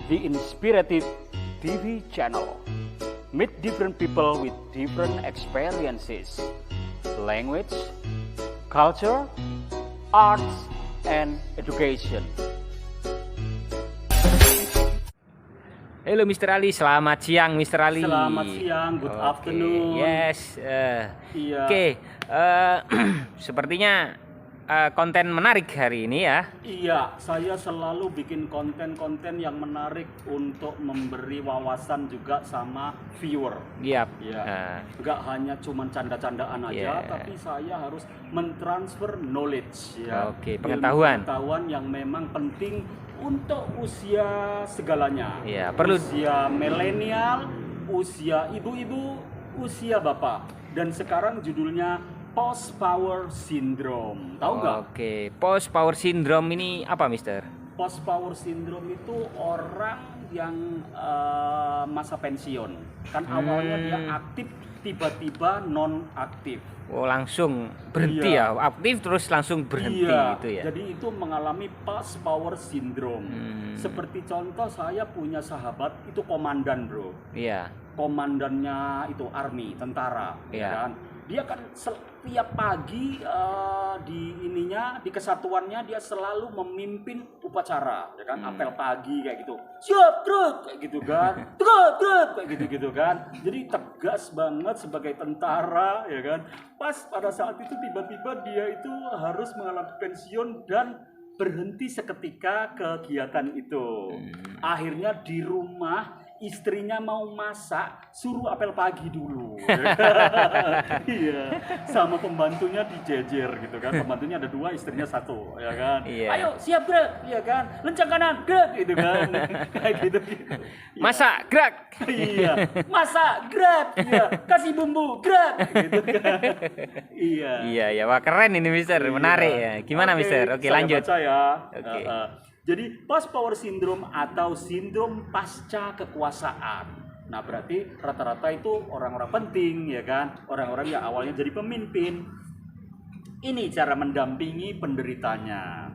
the Inspirative TV channel. Meet different people with different experiences, language, culture, arts, and education. Halo Mr. Ali, selamat siang Mr. Ali. Selamat siang, good afternoon. Yes. Iya. Oke, sepertinya konten menarik hari ini ya. Iya, saya selalu bikin konten-konten yang menarik untuk memberi wawasan juga sama viewer. Yap. Ya, nggak hanya cuman canda-candaan aja, tapi saya harus mentransfer knowledge ya. Oke, pengetahuan. Pengetahuan yang memang penting untuk usia segalanya. Iya, perlu usia milenial, usia ibu-ibu, usia bapak. Dan sekarang judulnya Post Power Syndrome. Tahu nggak? Oke, Post Power Syndrome ini apa, Mister? Post Power Syndrome itu orang yang masa pensiun. Kan awalnya dia aktif, tiba-tiba non aktif. Oh, langsung berhenti ya, aktif terus langsung berhenti gitu ya. Jadi itu mengalami Post Power Syndrome. Seperti contoh saya punya sahabat itu komandan, bro. Iya. Komandannya itu army, tentara, ya kan? Dia kan setiap pagi di kesatuannya dia selalu memimpin upacara, ya kan? Apel pagi kayak gitu. Siap, Greg, kayak gitu kan. Greg, kayak gitu kan. Jadi tegas banget sebagai tentara, ya kan. Pas pada saat itu tiba-tiba dia itu harus mengalami pensiun dan berhenti seketika kegiatan itu. Akhirnya di rumah istrinya mau masak, suruh apel pagi dulu. Iya, sama pembantunya dijejer gitu kan. Pembantunya ada 2, istrinya 1, ya kan. Iya. Ayo siap, Greg, ya kan. Lencang kanan, Greg, gitu kan. Kayak gitu. Masak, gerak. Iya, masak, Greg, iya. Kasih bumbu, Greg, gitu kan. Iya. Iya, wah keren ini Mister, menarik ya. Gimana Mister? Oke, lanjut. Baca ya. Oke. Jadi Post Power Syndrome atau sindrom pasca kekuasaan. Nah, berarti rata-rata itu orang-orang penting, ya kan? Orang-orang yang awalnya jadi pemimpin. Ini cara mendampingi penderitanya.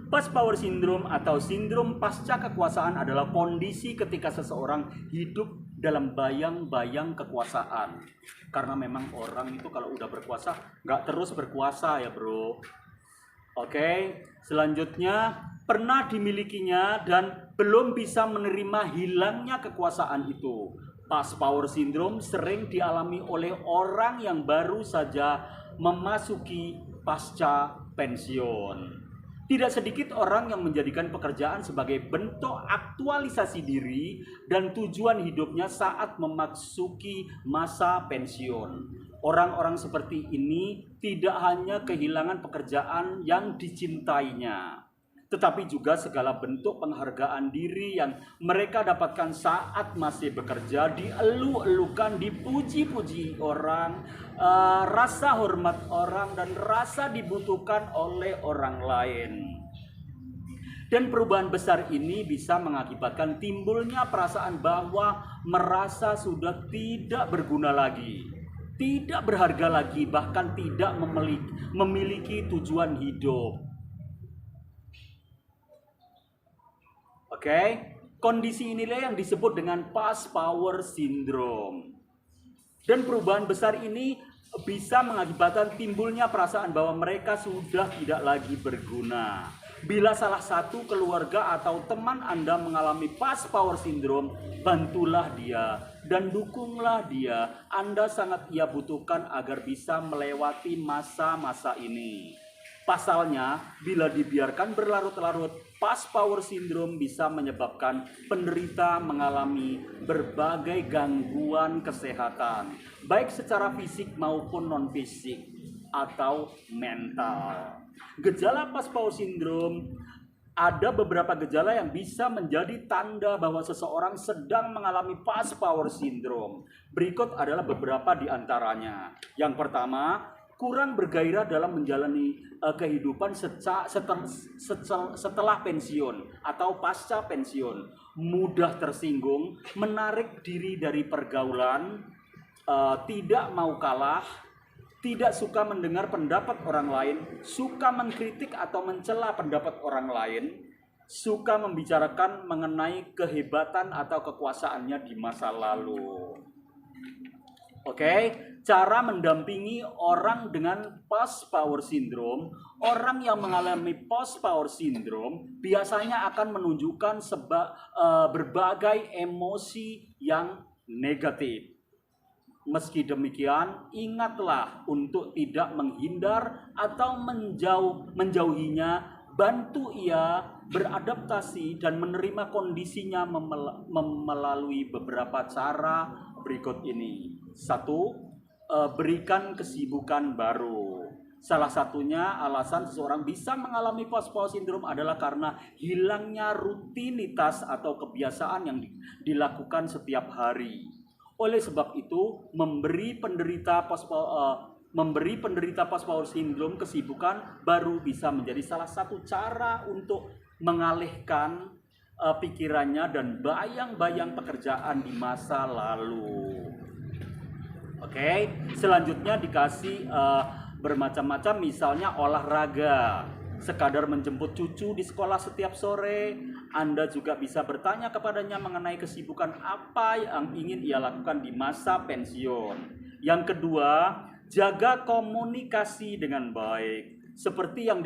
Post Power Syndrome atau sindrom pasca kekuasaan adalah kondisi ketika seseorang hidup dalam bayang-bayang kekuasaan. Karena memang orang itu kalau udah berkuasa nggak terus berkuasa ya, bro. Oke, selanjutnya pernah dimilikinya dan belum bisa menerima hilangnya kekuasaan itu. Post Power Syndrome sering dialami oleh orang yang baru saja memasuki pasca pensiun. Tidak sedikit orang yang menjadikan pekerjaan sebagai bentuk aktualisasi diri dan tujuan hidupnya saat memasuki masa pensiun. Orang-orang seperti ini tidak hanya kehilangan pekerjaan yang dicintainya, tetapi juga segala bentuk penghargaan diri yang mereka dapatkan saat masih bekerja, dielu-elukan, dipuji-puji orang, rasa hormat orang, dan rasa dibutuhkan oleh orang lain. Dan perubahan besar ini bisa mengakibatkan timbulnya perasaan bahwa merasa sudah tidak berguna lagi, tidak berharga lagi, bahkan tidak memiliki tujuan hidup. Oke, kondisi inilah yang disebut dengan Post Power Syndrome. Dan perubahan besar ini bisa mengakibatkan timbulnya perasaan bahwa mereka sudah tidak lagi berguna. Bila salah satu keluarga atau teman Anda mengalami Post Power Syndrome, bantulah dia dan dukunglah dia. Anda sangat ia butuhkan agar bisa melewati masa-masa ini. Pasalnya, bila dibiarkan berlarut-larut, Post Power Syndrome bisa menyebabkan penderita mengalami berbagai gangguan kesehatan, baik secara fisik maupun non-fisik atau mental. Gejala Post Power Syndrome, ada beberapa gejala yang bisa menjadi tanda bahwa seseorang sedang mengalami Post Power Syndrome. Berikut adalah beberapa di antaranya. Yang pertama, kurang bergairah dalam menjalani kehidupan setelah pensiun atau pasca pensiun, mudah tersinggung, menarik diri dari pergaulan, tidak mau kalah, tidak suka mendengar pendapat orang lain, suka mengkritik atau mencela pendapat orang lain, suka membicarakan mengenai kehebatan atau kekuasaannya di masa lalu. Oke, cara mendampingi orang dengan post power syndrome. Orang yang mengalami post power syndrome biasanya akan menunjukkan berbagai emosi yang negatif. Meski demikian, ingatlah untuk tidak menghindar atau menjauhinya. Bantu ia beradaptasi dan menerima kondisinya melalui beberapa cara berikut ini. 1. Berikan kesibukan baru. Salah satunya alasan seseorang bisa mengalami post-power syndrome adalah karena hilangnya rutinitas atau kebiasaan yang dilakukan setiap hari. Oleh sebab itu, memberi penderita post-power syndrome kesibukan baru bisa menjadi salah satu cara untuk mengalihkan pikirannya dan bayang-bayang pekerjaan di masa lalu. Oke, selanjutnya dikasih bermacam-macam, misalnya olahraga, sekadar menjemput cucu di sekolah setiap sore. Anda juga bisa bertanya kepadanya mengenai kesibukan apa yang ingin ia lakukan di masa pensiun. Yang kedua, jaga komunikasi dengan baik. Seperti yang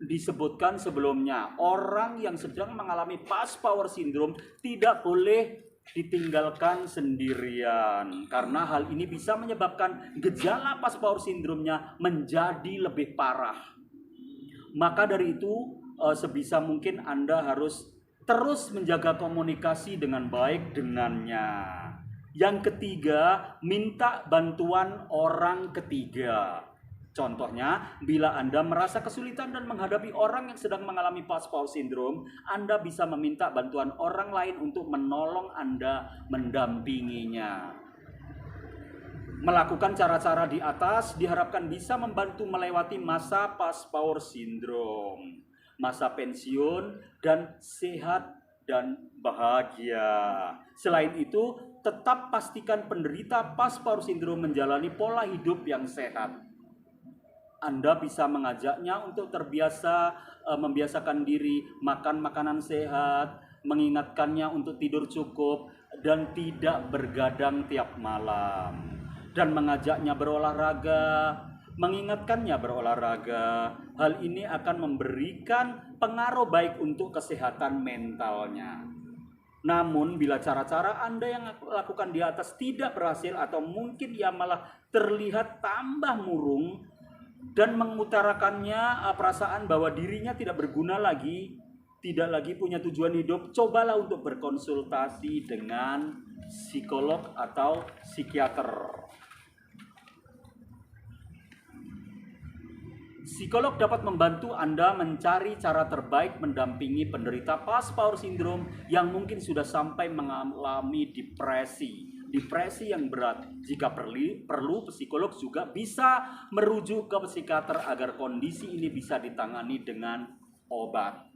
disebutkan sebelumnya, orang yang sedang mengalami post power syndrome tidak boleh ditinggalkan sendirian, karena hal ini bisa menyebabkan gejala post power syndrome-nya menjadi lebih parah. Maka dari itu, sebisa mungkin Anda harus terus menjaga komunikasi dengan baik dengannya. Yang ketiga, minta bantuan orang ketiga. Contohnya, bila Anda merasa kesulitan dan menghadapi orang yang sedang mengalami post power syndrome, Anda bisa meminta bantuan orang lain untuk menolong Anda mendampinginya. Melakukan cara-cara di atas diharapkan bisa membantu melewati masa post power syndrome, masa pensiun, dan sehat dan bahagia. Selain itu, tetap pastikan penderita post power syndrome menjalani pola hidup yang sehat. Anda bisa mengajaknya untuk membiasakan diri makan makanan sehat, mengingatkannya untuk tidur cukup dan tidak bergadang tiap malam, dan mengajaknya berolahraga, mengingatkannya berolahraga. Hal ini akan memberikan pengaruh baik untuk kesehatan mentalnya. Namun bila cara-cara Anda yang lakukan di atas tidak berhasil, atau mungkin ia malah terlihat tambah murung dan mengutarakannya perasaan bahwa dirinya tidak berguna lagi, tidak lagi punya tujuan hidup, cobalah untuk berkonsultasi dengan psikolog atau psikiater. Psikolog dapat membantu Anda mencari cara terbaik mendampingi penderita post power syndrome yang mungkin sudah sampai mengalami depresi yang berat. Jika perlu, psikolog juga bisa merujuk ke psikiater agar kondisi ini bisa ditangani dengan obat.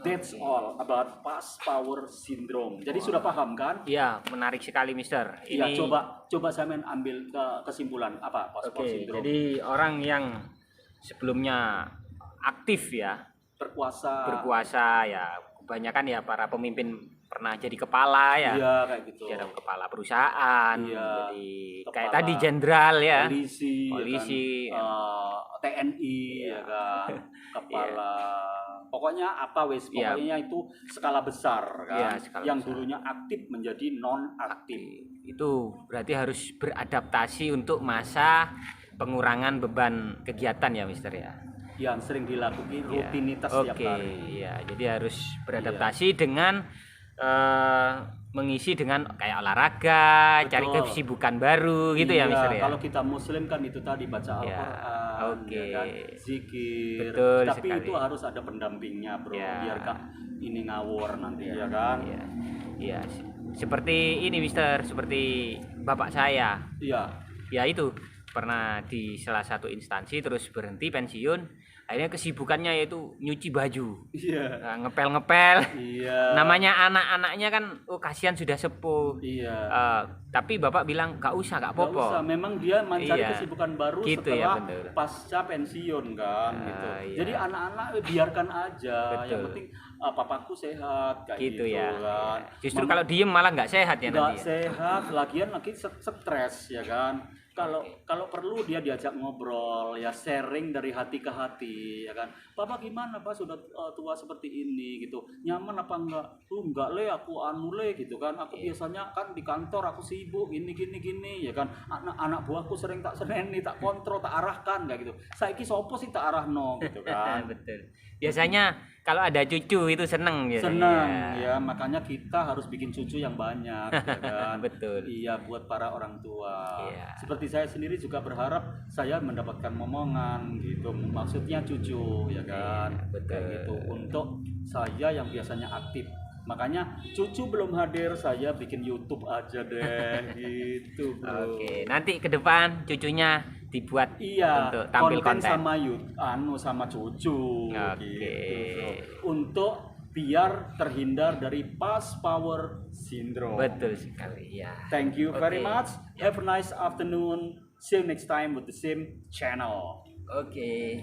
That's all about post power syndrome. Jadi sudah paham kan? Iya, menarik sekali, Mister. Iya, coba saya ambil kesimpulan apa post power syndrome. Jadi orang yang sebelumnya aktif ya, berkuasa ya, kebanyakan ya para pemimpin pernah jadi kepala ya, iya, kayak gitu. Jadi kepala perusahaan, iya, jadi kayak tadi jenderal ya, polisi ya kan, TNI ya kan, kepala, pokoknya apa pokoknya itu skala besar kan, yang besar. Dulunya aktif menjadi non aktif. Itu berarti harus beradaptasi untuk masa pengurangan beban kegiatan ya, Mister ya. Yang sering dilakukan rutinitas tiap hari. Iya, jadi harus beradaptasi dengan mengisi dengan kayak olahraga, cari kesibukan baru gitu ya, Mister ya. Kalau kita muslim kan itu tadi baca Al-Qur'an, ya kan? Zikir. Betul tapi sekali. Itu harus ada pendampingnya, Bro. Biar ini ngawur nanti ya kan. Iya. Seperti ini, Mister, seperti bapak saya. Iya. Ya itu pernah di salah satu instansi terus berhenti pensiun. Akhirnya kesibukannya yaitu nyuci baju, ngepel-ngepel. Namanya anak-anaknya kan, kasihan sudah sepuh. Tapi bapak bilang gak usah, gak apa-apa. Gak usah, memang dia mencari kesibukan baru gitu setelah pasca pensiun kan. Gitu. Jadi anak-anak biarkan aja. Betul. Yang penting papaku sehat kayak gitu gitu ya. kan. Justru kalau diem malah nggak sehat ya Nggak nanti ya. sehat, lagian lagi stres ya kan. Kalau perlu dia diajak ngobrol ya, sharing dari hati ke hati ya kan. Papa gimana Pak sudah tua seperti ini gitu, nyaman apa enggak? Enggak le, aku anu le gitu kan. Aku biasanya kan di kantor aku sibuk gini ya kan. Anak buahku sering tak seneni, tak kontrol, tak arahkan kayak gitu. Saiki sopo sih tak arahno gitu kan. Betul. Biasanya kalau ada cucu itu seneng ya. Senang ya, makanya kita harus bikin cucu yang banyak ya kan. Betul. Iya, buat para orang tua. Iya. Seperti saya sendiri juga berharap saya mendapatkan momongan gitu, maksudnya cucu ya kan. Iya, betul. Kayak gitu untuk saya yang biasanya aktif. Makanya cucu belum hadir, saya bikin YouTube aja deh gitu, Bro. Oke, nanti ke depan cucunya dibuat Iya, untuk tampil konten. sama sama cucu Oke. gitu, Bro. Untuk biar terhindar dari past power syndrome. Betul sekali ya. Thank you very Oke. much. Have a nice afternoon. See you next time with the same channel. Oke.